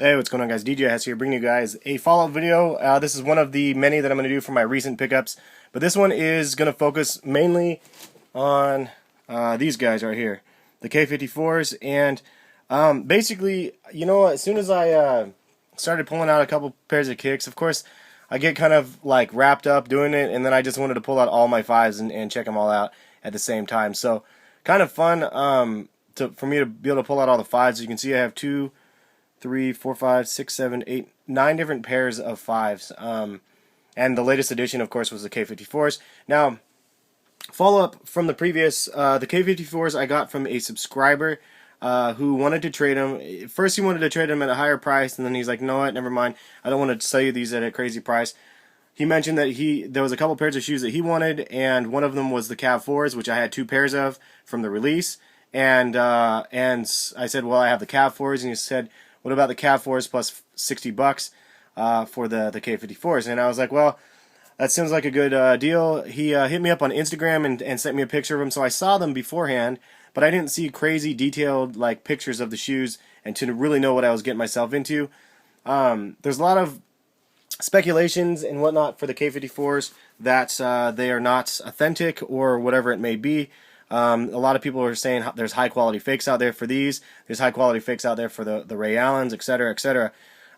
Hey, what's going on, guys? DJ Hess here, bringing you guys a follow-up video. This is one of the many that I'm going to do for my recent pickups, but this one is going to focus mainly on these guys right here, the K54s, and basically, you know, as soon as I started pulling out a couple pairs of kicks, of course, I get kind of like wrapped up doing it, and then I just wanted to pull out all my fives and check them all out at the same time. So, kind of fun for me to be able to pull out all the fives. As you can see, I have 2, 3, 4, 5, 6, 7, 8, 9 different pairs of fives. And the latest edition, of course, was the K54s. Now, follow up from the previous, the K54s I got from a subscriber who wanted to trade them. First, he wanted to trade them at a higher price, and then he's like, "No, what? Never mind. I don't want to sell you these at a crazy price." He mentioned that there was a couple pairs of shoes that he wanted, and one of them was the Cav 4s, which I had 2 pairs of from the release. And I said, "Well, I have the Cav 4s," and he said, "What about the Cav 4s plus $60 for the K54s?" And I was like, "Well, that seems like a good deal." He hit me up on Instagram and sent me a picture of them, so I saw them beforehand, but I didn't see crazy detailed like pictures of the shoes and to really know what I was getting myself into. There's a lot of speculations and whatnot for the K54s that they are not authentic or whatever it may be. A lot of people are saying there's high quality fakes out there for these. There's high quality fakes out there for the Ray Allens, etc., etc.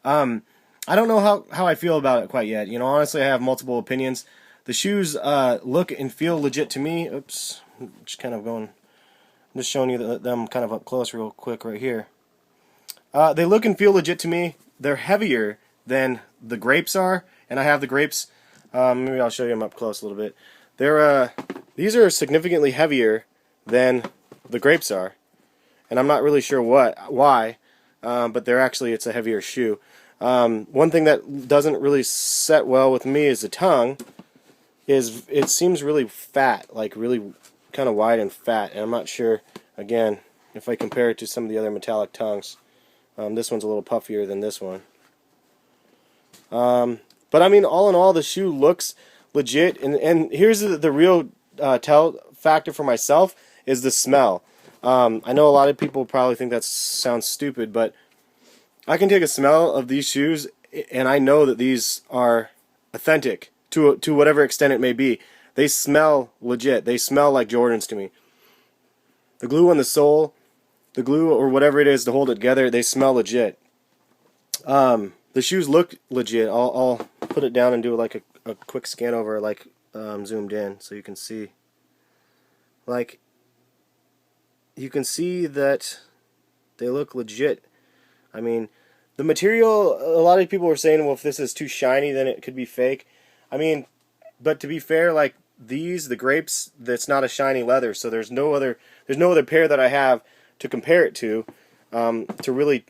I don't know how I feel about it quite yet. You know, honestly, I have multiple opinions. The shoes look and feel legit to me. Oops, just kind of going. I'm just showing you them kind of up close, real quick, right here. They look and feel legit to me. They're heavier than the grapes are, and I have the grapes. Maybe I'll show you them up close a little bit. These are significantly heavier than the grapes are, and I'm not really sure why, but it's a heavier shoe. One thing that doesn't really set well with me is the tongue. It seems really fat, like really kind of wide and fat, and I'm not sure, again, if I compare it to some of the other metallic tongues. This one's a little puffier than this one. But I mean, all in all, the shoe looks legit, and here's the real tell factor for myself is the smell. I know a lot of people probably think that sounds stupid, but I can take a smell of these shoes and I know that these are authentic to whatever extent it may be. They smell legit. They smell like Jordans to me. The glue on the sole, the glue or whatever it is to hold it together, they smell legit. The shoes look legit. I'll put it down and do like a quick scan over, like zoomed in, so you can see. Like, you can see that they look legit. I mean, the material, a lot of people were saying, well, if this is too shiny, then it could be fake. I mean, but to be fair, like these, the grapes, that's not a shiny leather, so there's no other pair that I have to compare it to really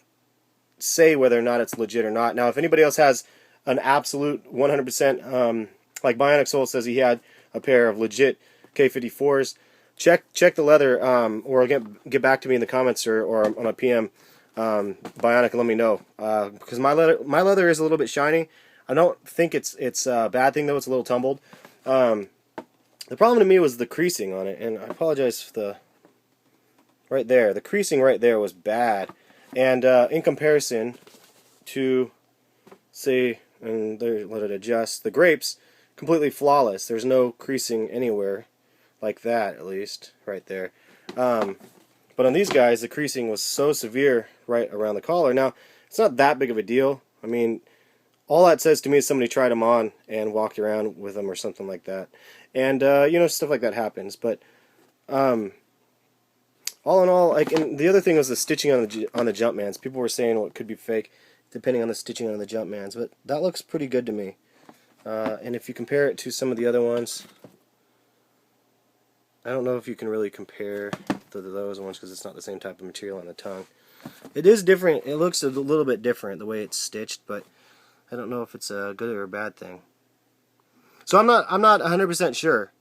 say whether or not it's legit or not. Now, if anybody else has an absolute 100%, like Bionic Soul says he had a pair of legit K54s, check the leather, or get back to me in the comments or on a PM, Bionic, and let me know, because my leather is a little bit shiny. I don't think it's a bad thing though. It's a little tumbled. The problem to me was the creasing on it, and I apologize for the right there. The creasing right there was bad, and in comparison to, say, and there, let it adjust. The grapes, completely flawless. There's no creasing anywhere, like that at least, right there. But on these guys, the creasing was so severe right around the collar. Now, it's not that big of a deal. I mean, all that says to me is somebody tried them on and walked around with them or something like that. And, you know, stuff like that happens. But, all in all, like, and the other thing was the stitching on the Jumpmans. People were saying, well, it could be fake, depending on the stitching on the Jumpmans. But that looks pretty good to me. And if you compare it to some of the other ones, I don't know if you can really compare to those ones because it's not the same type of material on the tongue. It is different. It looks a little bit different the way it's stitched, but I don't know if it's a good or a bad thing. So I'm not 100% sure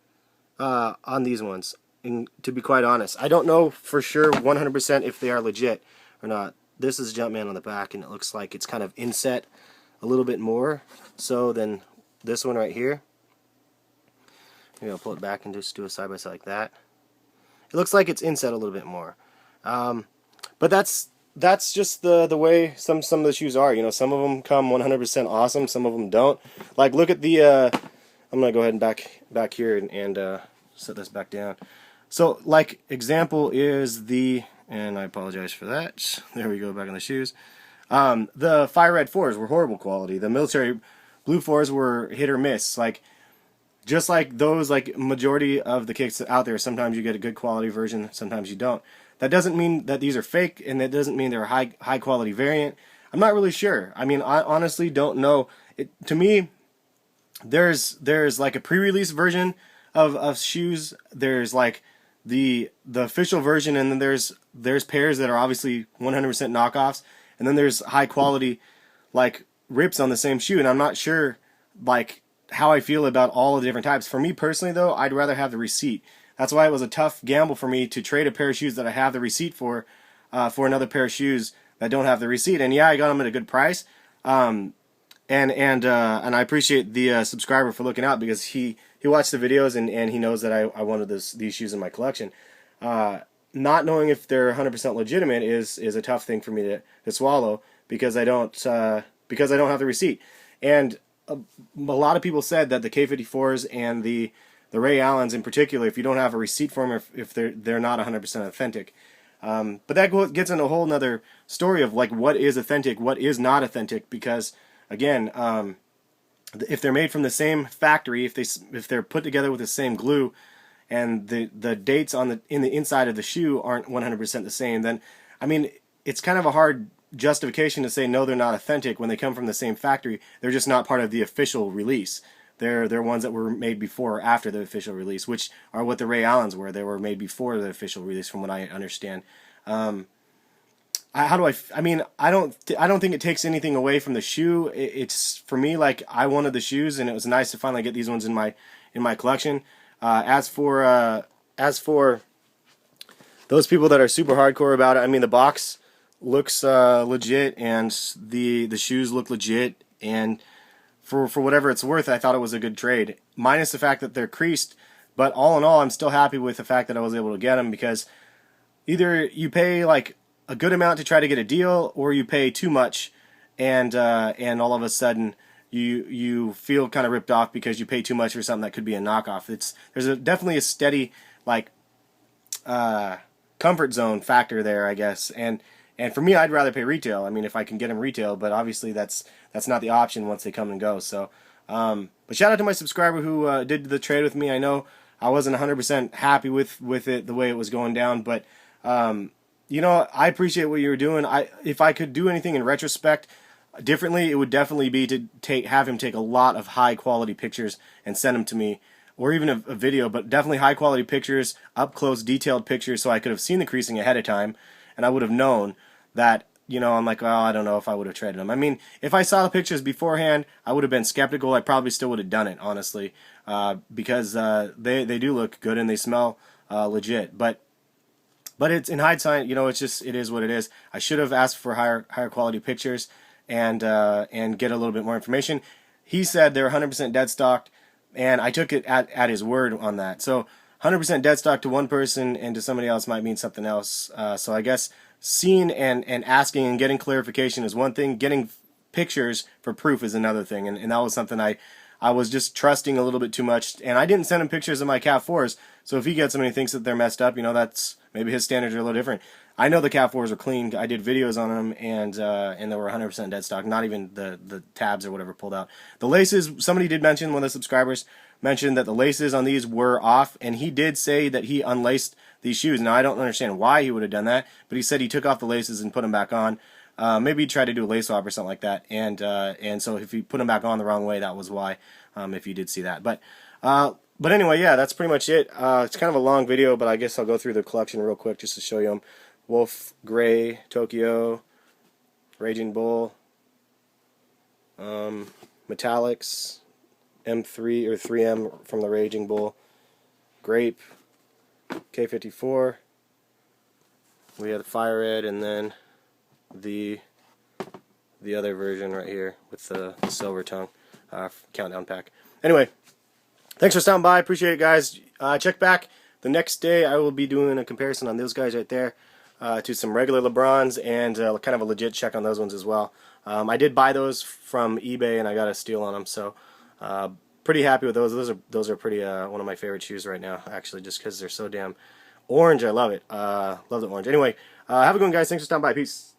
on these ones. And to be quite honest, I don't know for sure 100% if they are legit or not. This is Jumpman on the back, and it looks like it's kind of inset a little bit more so than this one right here. Maybe I'll pull it back and just do a side-by-side like that. It looks like it's inset a little bit more. But that's that's just the way some of the shoes are. You know, some of them come 100% awesome, some of them don't. Like, look at the. I'm gonna go ahead and back here and set this back down. So, like, example is the, and I apologize for that. There we go, back on the shoes. The Fire Red 4s were horrible quality. The military blue 4s were hit or miss. Like, just like those, like, majority of the kicks out there, sometimes you get a good quality version, sometimes you don't. That doesn't mean that these are fake, and that doesn't mean they're a high quality variant. I'm not really sure. I mean, I honestly don't know. To me, there's like a pre-release version of shoes. There's like the official version, and then there's pairs that are obviously 100% knockoffs, and then there's high quality like rips on the same shoe. And I'm not sure like how I feel about all of the different types. For me personally, though, I'd rather have the receipt. That's why it was a tough gamble for me to trade a pair of shoes that I have the receipt for another pair of shoes that don't have the receipt. And yeah, I got them at a good price. And I appreciate the subscriber for looking out, because he watched the videos and he knows that I wanted these shoes in my collection. Not knowing if they're 100% legitimate is a tough thing for me to swallow, because I don't have the receipt. And a lot of people said that the K54s and the Ray Allens in particular, if you don't have a receipt for them, if they're not 100% authentic. But that gets into a whole nother story of like what is authentic, what is not authentic, because again, if they're made from the same factory, if they're put together with the same glue, and the dates in the inside of the shoe aren't 100% the same, then I mean it's kind of a hard justification to say no, they're not authentic when they come from the same factory. They're just not part of the official release. They're ones that were made before or after the official release, which are what the Ray Allens were. They were made before the official release, from what I understand. I mean, I don't think it takes anything away from the shoe. It's for me, like, I wanted the shoes, and it was nice to finally get these ones in my collection. As for those people that are super hardcore about it, I mean, the box looks legit, and the shoes look legit, and for whatever it's worth, I thought it was a good trade. Minus the fact that they're creased, but all in all, I'm still happy with the fact that I was able to get them, because either you pay like a good amount to try to get a deal, or you pay too much, and all of a sudden you feel kind of ripped off because you pay too much for something that could be a knockoff. There's definitely a steady like comfort zone factor there, I guess, and for me, I'd rather pay retail. I mean, if I can get them retail, but obviously that's not the option once they come and go. So, but shout out to my subscriber who did the trade with me. I know I wasn't 100% happy with it the way it was going down, but you know, I appreciate what you were doing. If I could do anything in retrospect differently, it would definitely be to have him take a lot of high quality pictures and send them to me, or even a video, but definitely high quality pictures, up close, detailed pictures, so I could have seen the creasing ahead of time, and I would have known that, you know, I'm like, well, I don't know if I would have traded them. I mean, if I saw the pictures beforehand, I would have been skeptical. I probably still would have done it, honestly, because they do look good and they smell legit. But it's in hindsight, you know, it is what it is. I should have asked for higher quality pictures and get a little bit more information. He said they're 100% dead stocked, and I took it at his word on that. So 100% dead stock to one person and to somebody else might mean something else. So I guess seeing and asking and getting clarification is one thing. Getting pictures for proof is another thing. And that was something I was just trusting a little bit too much. And I didn't send him pictures of my Cat 4s. So if he gets them and he thinks that they're messed up, you know, that's maybe his standards are a little different. I know the Cat 4s are clean. I did videos on them, and they were 100% dead stock. Not even the tabs or whatever pulled out. The laces, somebody did mention, one of the subscribers mentioned that the laces on these were off, and he did say that he unlaced these shoes. Now, I don't understand why he would have done that, but he said he took off the laces and put them back on. Maybe he tried to do a lace swap or something like that, and so if he put them back on the wrong way, that was why, if you did see that. But anyway, yeah, that's pretty much it. It's kind of a long video, but I guess I'll go through the collection real quick just to show you them. Wolf, Gray, Tokyo, Raging Bull, Metallics, M3 or 3M from the Raging Bull, Grape, K54, we have the Fire Red, and then the other version right here with the silver tongue countdown pack. Anyway, thanks for stopping by. Appreciate it, guys. Check back the next day. I will be doing a comparison on those guys right there. to some regular LeBrons, and kind of a legit check on those ones as well. I did buy those from eBay, and I got a steal on them, so pretty happy with those. Those are pretty one of my favorite shoes right now, actually, just because they're so damn orange. I love it. Love the orange. Anyway, have a good one, guys. Thanks for stopping by. Peace.